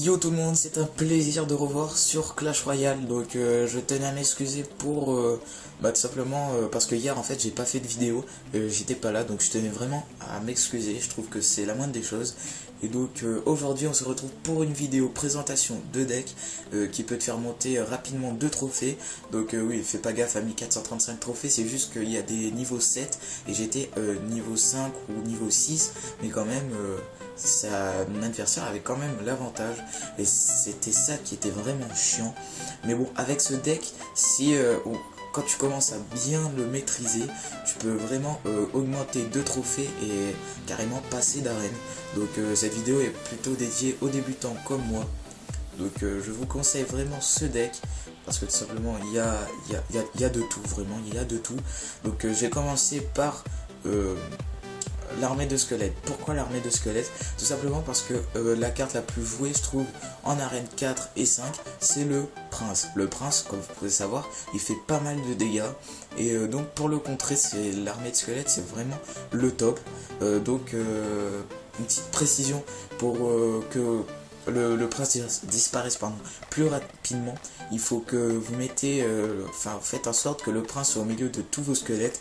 Yo tout le monde, c'est un plaisir de revoir sur Clash Royale. Donc je tenais à m'excuser pour tout simplement parce que hier en fait j'ai pas fait de vidéo, j'étais pas là, donc je tenais vraiment à m'excuser. Je trouve que c'est la moindre des choses. Et donc aujourd'hui on se retrouve pour une vidéo présentation de deck qui peut te faire monter rapidement 2 trophées. Donc oui, fais pas gaffe à 1435 trophées, c'est juste qu'il y a des niveaux 7 et j'étais niveau 5 ou niveau 6, mais quand même mon adversaire avait quand même l'avantage et c'était ça qui était vraiment chiant. Mais bon, avec ce deck, si quand tu commences à bien le maîtriser, tu peux vraiment augmenter 2 trophées et carrément passer d'arène. Donc cette vidéo est plutôt dédiée aux débutants comme moi. Donc je vous conseille vraiment ce deck parce que tout simplement il y a de tout, vraiment il y a de tout. Donc j'ai commencé par l'armée de squelettes. Pourquoi l'armée de squelettes? Tout simplement parce que la carte la plus jouée, je trouve, en arène 4 et 5, c'est le prince. Le prince, comme vous pouvez savoir, il fait pas mal de dégâts. Et donc pour le contrer, c'est l'armée de squelettes, c'est vraiment le top. Une petite précision pour que le prince disparaisse plus rapidement. Il faut que vous mettez, faites en sorte que le prince soit au milieu de tous vos squelettes.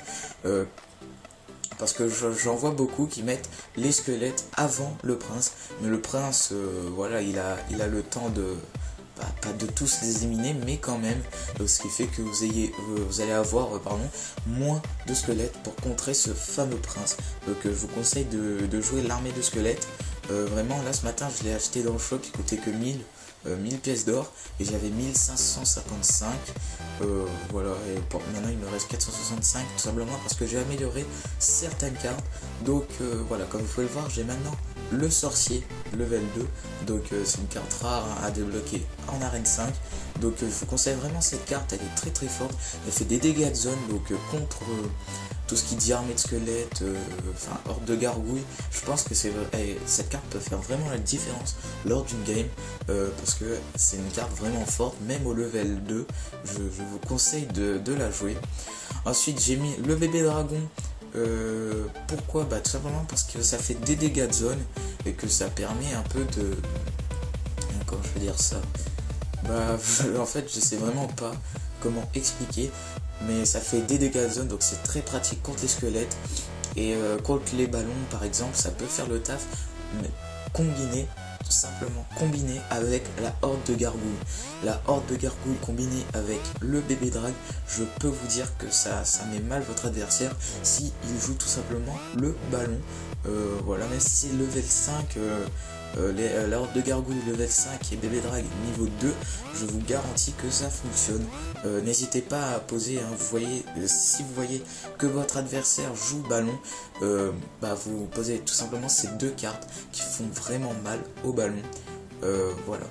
Parce que j'en vois beaucoup qui mettent les squelettes avant le prince. Mais le prince, voilà, il a le temps de, pas de tous les éliminer, mais quand même. Donc, ce qui fait que vous allez avoir moins de squelettes pour contrer ce fameux prince. Donc je vous conseille de jouer l'armée de squelettes. Vraiment, là ce matin, je l'ai acheté dans le shop, il coûtait que 1000 pièces d'or et j'avais 1555. Voilà, et maintenant il me reste 465 tout simplement parce que j'ai amélioré certaines cartes. Donc voilà, comme vous pouvez le voir, j'ai maintenant le sorcier level 2. Donc c'est une carte rare à débloquer en arène 5. Donc je vous conseille vraiment cette carte, elle est très forte. Elle fait des dégâts de zone, donc contre tout ce qui dit armée de squelettes, horde de gargouilles. Je pense que cette carte peut faire vraiment la différence lors d'une game, parce que c'est une carte vraiment forte, même au level 2, je vous conseille de la jouer. Ensuite j'ai mis le bébé dragon. Pourquoi? Tout simplement parce que ça fait des dégâts de zone et que ça permet un peu de... Comment je vais dire ça? En fait je sais vraiment pas comment expliquer, mais ça fait des dégâts de zone, donc c'est très pratique contre les squelettes et contre les ballons par exemple, ça peut faire le taf, mais tout simplement combiné avec la horde de gargouilles. La horde de gargouilles combinée avec le bébé drague, je peux vous dire que ça met mal votre adversaire si il joue tout simplement le ballon. Voilà, même si c'est level 5, la horde de gargouilles level 5 et bébé drague niveau 2, je vous garantis que ça fonctionne. N'hésitez pas à poser, hein, vous voyez, si vous voyez que votre adversaire joue ballon, vous posez tout simplement ces 2 cartes qui font vraiment mal au ballon. Voilà.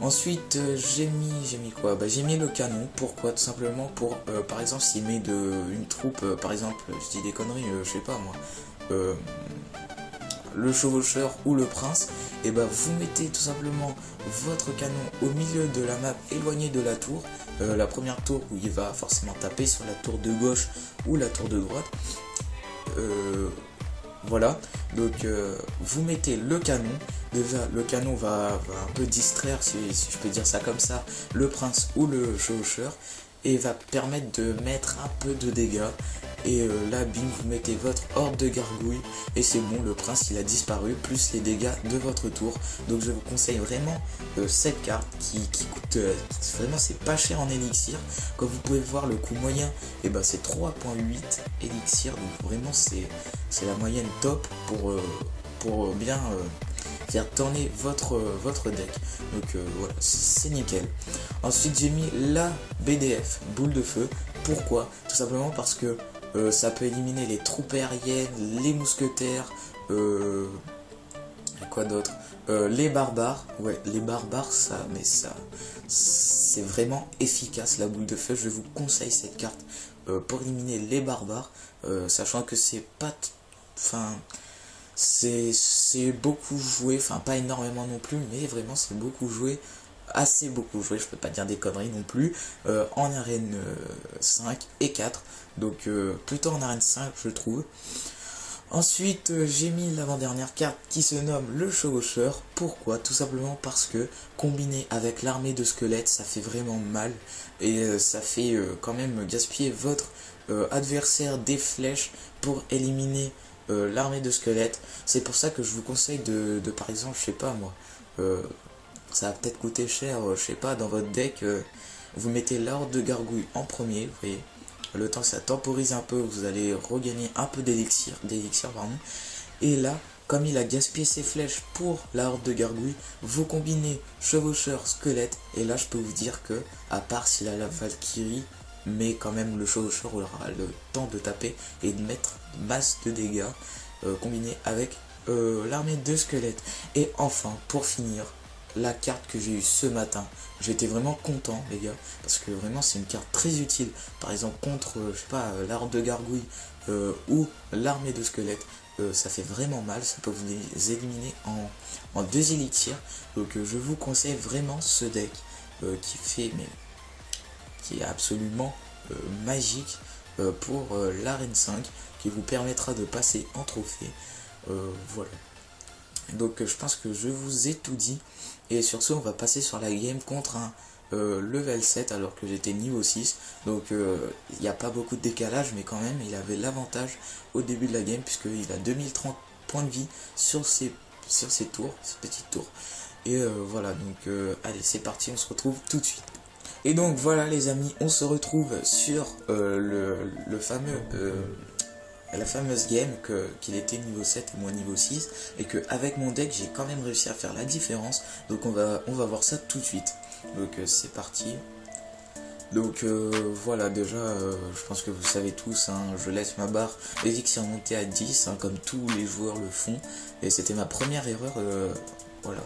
Ensuite j'ai mis quoi? J'ai mis le canon. Pourquoi? Tout simplement pour par exemple s'il met une troupe, par exemple je dis des conneries, je sais pas moi, le chevaucheur ou le prince, et vous mettez tout simplement votre canon au milieu de la map, éloigné de la tour, la première tour où il va forcément taper sur la tour de gauche ou la tour de droite. Voilà, donc vous mettez le canon. Déjà le canon va un peu distraire, si je peux dire ça comme ça, le prince ou le chevaucheur, et va permettre de mettre un peu de dégâts. Et là bing, vous mettez votre horde de gargouilles et c'est bon, le prince il a disparu, plus les dégâts de votre tour. Donc je vous conseille vraiment cette carte qui coûte vraiment, c'est pas cher en élixir. Comme vous pouvez voir, le coût moyen c'est 3.8 élixir, donc vraiment c'est la moyenne top pour bien faire tourner votre deck. Donc voilà, c'est nickel. Ensuite j'ai mis la BDF, boule de feu. Pourquoi? Tout simplement parce que ça peut éliminer les troupes aériennes, les mousquetaires, quoi d'autre, les barbares. Ouais, les barbares, ça c'est vraiment efficace, la boule de feu. Je vous conseille cette carte pour éliminer les barbares, sachant que c'est pas, c'est beaucoup joué, pas énormément non plus, mais vraiment c'est beaucoup joué, assez beaucoup joué, je peux pas dire des conneries non plus, en arène 5 et 4, donc plutôt en arène 5 je trouve. Ensuite, j'ai mis l'avant-dernière carte qui se nomme le chevaucheur. Pourquoi? Tout simplement parce que combiné avec l'armée de squelettes, ça fait vraiment mal. Et ça fait quand même gaspiller votre adversaire des flèches pour éliminer l'armée de squelettes. C'est pour ça que je vous conseille de par exemple, je sais pas moi, ça va peut-être coûter cher, je sais pas, dans votre deck, vous mettez l'horde de gargouilles en premier, vous voyez. Le temps que ça temporise un peu, vous allez regagner un peu d'élixir, pardon. Et là, comme il a gaspillé ses flèches pour la horde de gargouilles, vous combinez chevaucheur, squelette, et là je peux vous dire que, à part s'il a la Valkyrie, mais quand même le chevaucheur aura le temps de taper et de mettre masse de dégâts, combiné avec l'armée de squelettes. Et enfin, pour finir, la carte que j'ai eue ce matin, j'étais vraiment content les gars, parce que vraiment c'est une carte très utile, par exemple contre, je sais pas, l'arbre de gargouille ou l'armée de squelettes, ça fait vraiment mal, ça peut vous les éliminer en 2 élixirs, donc je vous conseille vraiment ce deck qui est absolument magique pour l'arène 5, qui vous permettra de passer en trophée, voilà. Donc je pense que je vous ai tout dit. Et sur ce, on va passer sur la game contre un level 7 alors que j'étais niveau 6. Donc il n'y a pas beaucoup de décalage, mais quand même il avait l'avantage au début de la game puisqu'il a 2030 points de vie sur ses tours, ces petites tours. Et voilà, donc allez c'est parti, on se retrouve tout de suite. Et donc voilà les amis, on se retrouve sur le fameux... la fameuse game qu'il était niveau 7 et moi niveau 6 et que avec mon deck j'ai quand même réussi à faire la différence, donc on va voir ça tout de suite. Donc c'est parti. Donc voilà, déjà je pense que vous savez tous, hein, je laisse ma barre d'élixir monter à 10 hein, comme tous les joueurs le font, et c'était ma première erreur, voilà,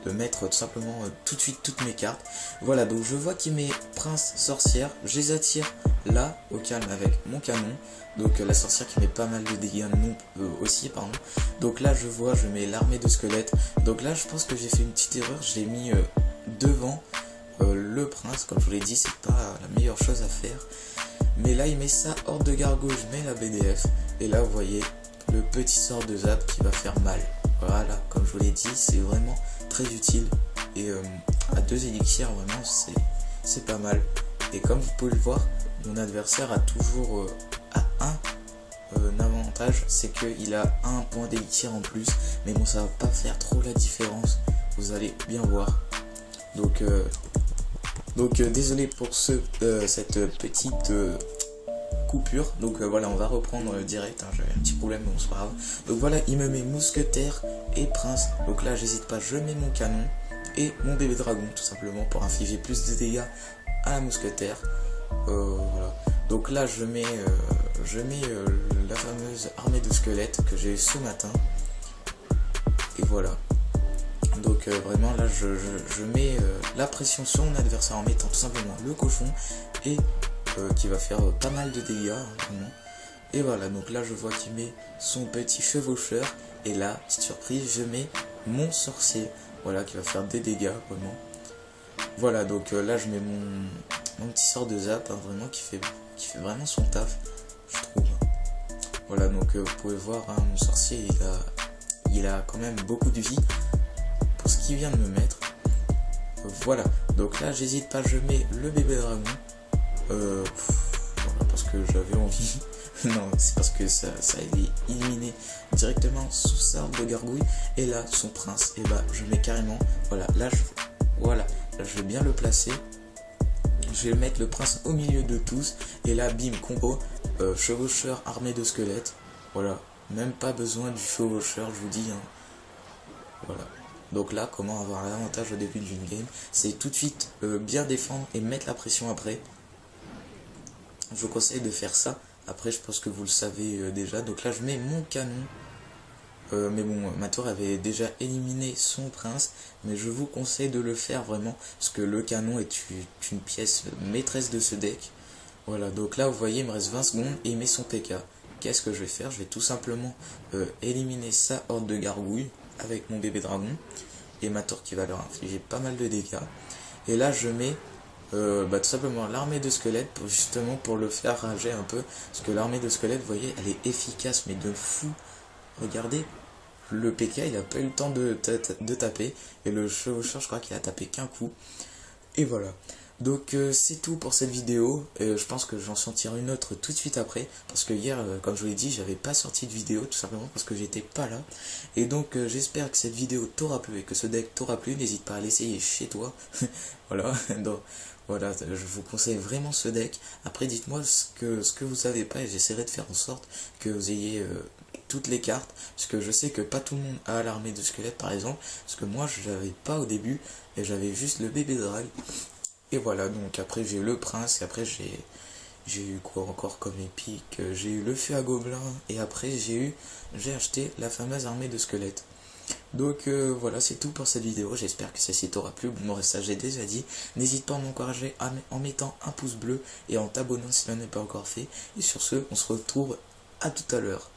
de mettre tout simplement tout de suite toutes mes cartes. Voilà, donc je vois qu'il met prince, sorcière, je les attire là au calme avec mon canon. Donc la sorcière qui met pas mal de dégâts aussi, pardon. Donc là je vois, je mets l'armée de squelettes. Donc là je pense que j'ai fait une petite erreur, je l'ai mis devant le prince. Comme je vous l'ai dit, c'est pas la meilleure chose à faire. Mais là il met sa horde de gargouilles, je mets la BDF. Et là vous voyez le petit sort de zap qui va faire mal. Voilà, comme je vous l'ai dit, c'est vraiment très utile. Et à 2 élixirs, vraiment c'est pas mal. Et comme vous pouvez le voir, mon adversaire a toujours un avantage, c'est qu'il a un point d'élixir en plus, mais bon ça va pas faire trop la différence, vous allez bien voir. Donc désolé pour cette petite coupure. Donc voilà, on va reprendre direct, hein, j'avais un petit problème mais bon c'est pas grave. Donc voilà, il me met mousquetaire et prince, donc là j'hésite pas, je mets mon canon et mon bébé dragon tout simplement pour infliger plus de dégâts à la mousquetaire. Voilà. Donc là je mets la fameuse armée de squelettes que j'ai eu ce matin. Et voilà. Donc vraiment là je mets la pression sur mon adversaire en mettant tout simplement le cochon et qui va faire pas mal de dégâts hein, vraiment. Et voilà, donc là je vois qu'il met son petit chevaucheur. Et là, petite surprise, je mets mon sorcier. Voilà, qui va faire des dégâts vraiment. Voilà, donc là je mets mon petit sort de zap hein, vraiment qui fait vraiment son taf, je trouve. Voilà, donc vous pouvez voir hein, mon sorcier il a quand même beaucoup de vie pour ce qu'il vient de me mettre. Voilà, donc là j'hésite pas, je mets le bébé dragon. Voilà, parce que j'avais envie. Non, c'est parce que ça est éliminé directement sous sa arbre de gargouille. Et là son prince, et bah je mets carrément, voilà, là je vais bien le placer. Je vais mettre le prince au milieu de tous. Et là bim, combo chevaucheur armée de squelettes. Voilà, même pas besoin du chevaucheur, je vous dis hein. Voilà, donc là comment avoir l'avantage au début d'une game, c'est tout de suite bien défendre et mettre la pression après. Je vous conseille de faire ça. Après je pense que vous le savez déjà. Donc là je mets mon canon. Mais bon, ma tour avait déjà éliminé son prince, mais je vous conseille de le faire vraiment, parce que le canon est une pièce maîtresse de ce deck. Voilà, donc là vous voyez il me reste 20 secondes et il met son TK. Qu'est-ce que je vais faire? Je vais tout simplement éliminer sa horde de gargouilles avec mon bébé dragon, et ma tour qui va leur infliger pas mal de dégâts. Et là je mets tout simplement l'armée de squelettes justement pour le faire rager un peu, parce que l'armée de squelettes vous voyez elle est efficace mais de fou. regardez, le PK il a pas eu le temps de taper, et le chevaucheur je crois qu'il a tapé qu'un coup, et voilà. Donc c'est tout pour cette vidéo. Je pense que j'en sortirai une autre tout de suite après. Parce que hier, comme je vous l'ai dit, j'avais pas sorti de vidéo tout simplement parce que j'étais pas là. Et donc j'espère que cette vidéo t'aura plu et que ce deck t'aura plu. N'hésite pas à l'essayer chez toi. Voilà. Donc, voilà, je vous conseille vraiment ce deck. Après dites-moi ce que vous savez pas et j'essaierai de faire en sorte que vous ayez toutes les cartes. Parce que je sais que pas tout le monde a l'armée de squelette par exemple. Parce que moi je l'avais pas au début et j'avais juste le bébé drag. Et voilà, donc après j'ai eu le prince, et après j'ai eu quoi encore comme épique, j'ai eu le feu à gobelin, et après j'ai acheté la fameuse armée de squelettes. Donc voilà, c'est tout pour cette vidéo, j'espère que celle-ci t'aura plu. Bon, ça j'ai déjà dit, n'hésite pas à m'encourager en mettant un pouce bleu et en t'abonnant si ce n'est pas encore fait. Et sur ce, on se retrouve à tout à l'heure.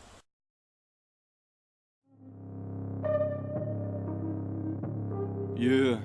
Yeah.